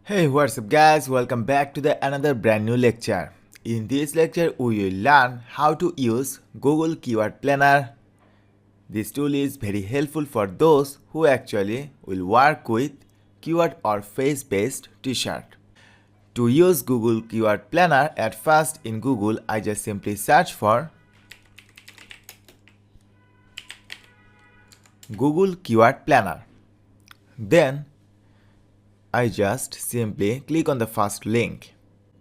Hey, what's up guys, welcome back to the another brand new lecture. In this lecture we will learn how to use Google Keyword Planner. This tool is very helpful for those who actually will work with keyword or phrase based t-shirt. To use Google Keyword Planner, at first in Google I just simply search for Google Keyword Planner. Then I just simply click on the first link.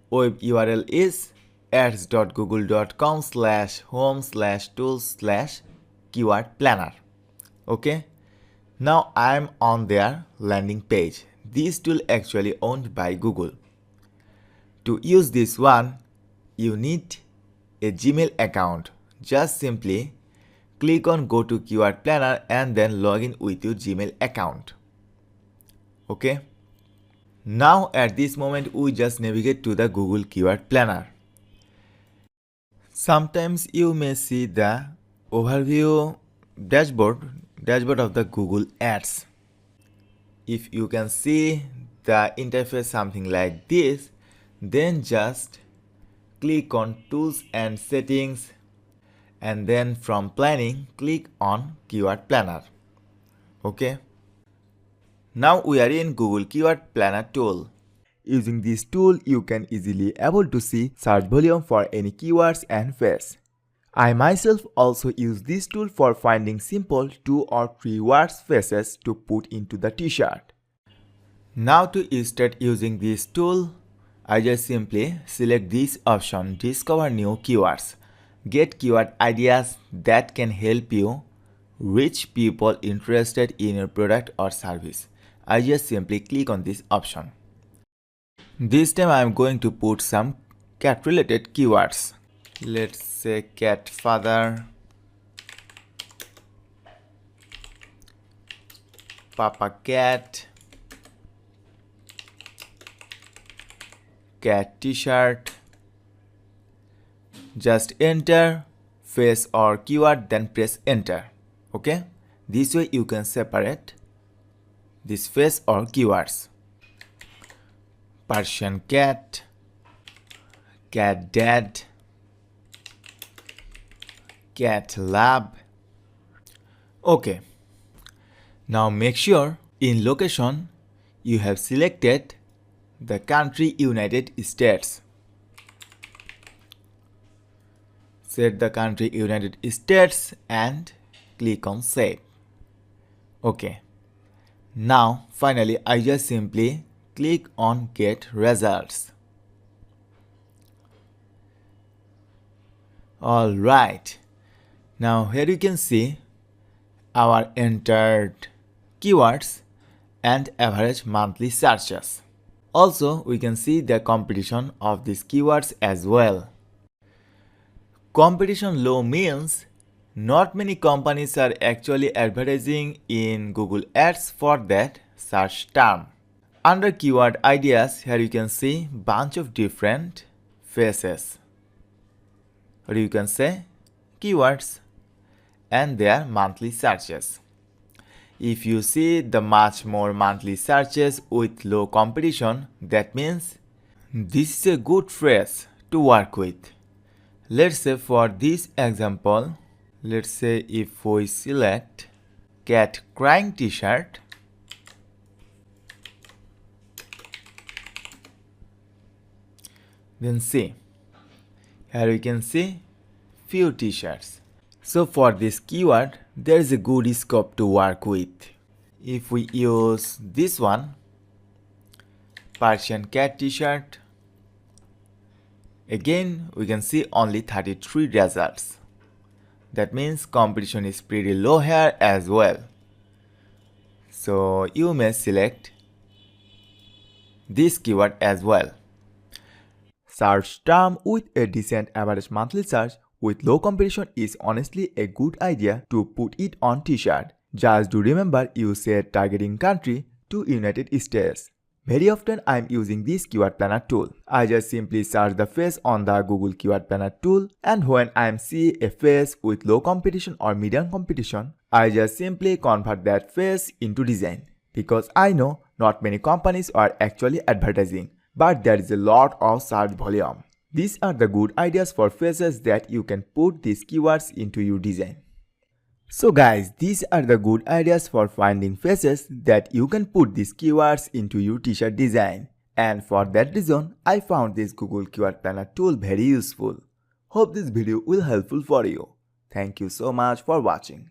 Web URL is ads.google.com/home/tools/keyword planner. Okay. Now I am on their landing page. This tool actually owned by Google. To use this one, you need a Gmail account. Just simply click on Go to Keyword Planner and then log in with your Gmail account. Okay. Now at this moment we just navigate to the Google Keyword Planner. Sometimes you may see the overview dashboard of the Google Ads. If you can see the interface something like this, then just click on Tools and Settings and then from Planning click on Keyword Planner. Okay. Now we are in Google Keyword Planner tool. Using this tool, you can easily able to see search volume for any keywords and phrase. I myself also use this tool for finding simple 2 or 3 words phrases to put into the t-shirt. Now to start using this tool, I just simply select this option, Discover New Keywords. Get keyword ideas that can help you reach people interested in your product or service. I just simply click on this option. This time I am going to put some cat related keywords. Let's say cat father, papa cat, cat t-shirt. Just enter phrase or keyword, then press enter. Okay, this way you can separate this phrase or keywords. Persian cat, cat dad, cat lab. Okay. Now make sure in location you have selected the country United States. Set the country United States and click on save. Okay. Now finally I just simply click on get results. Alright. Now here you can see our entered keywords and average monthly searches. Also we can see the competition of these keywords as well. Competition low means not many companies are actually advertising in Google Ads for that search term. Under keyword ideas, here you can see bunch of different phrases, or you can say keywords and their monthly searches. If you see the much more monthly searches with low competition, that means this is a good phrase to work with. Let's say for this example, let's say if we select cat crying t-shirt, then see, here you can see few t-shirts. So for this keyword, there is a good scope to work with. If we use this one, Persian cat t-shirt, again we can see only 33 results. That means competition is pretty low here as well. So you may select this keyword as well. Search term with a decent average monthly search with low competition is honestly a good idea to put it on t-shirt. Just do remember you set targeting country to United States. Very often I am using this keyword planner tool. I just simply search the phrase on the Google Keyword Planner tool, and when I am see a phrase with low competition or medium competition, I just simply convert that phrase into design. Because I know Not many companies are actually advertising, but there is a lot of search volume. These are the good ideas for phrases that you can put these keywords into your design. So guys, these are the good ideas for finding phrases that you can put these keywords into your t-shirt design. And for that reason, I found this Google Keyword Planner tool very useful. Hope this video will helpful for you. Thank you so much for watching.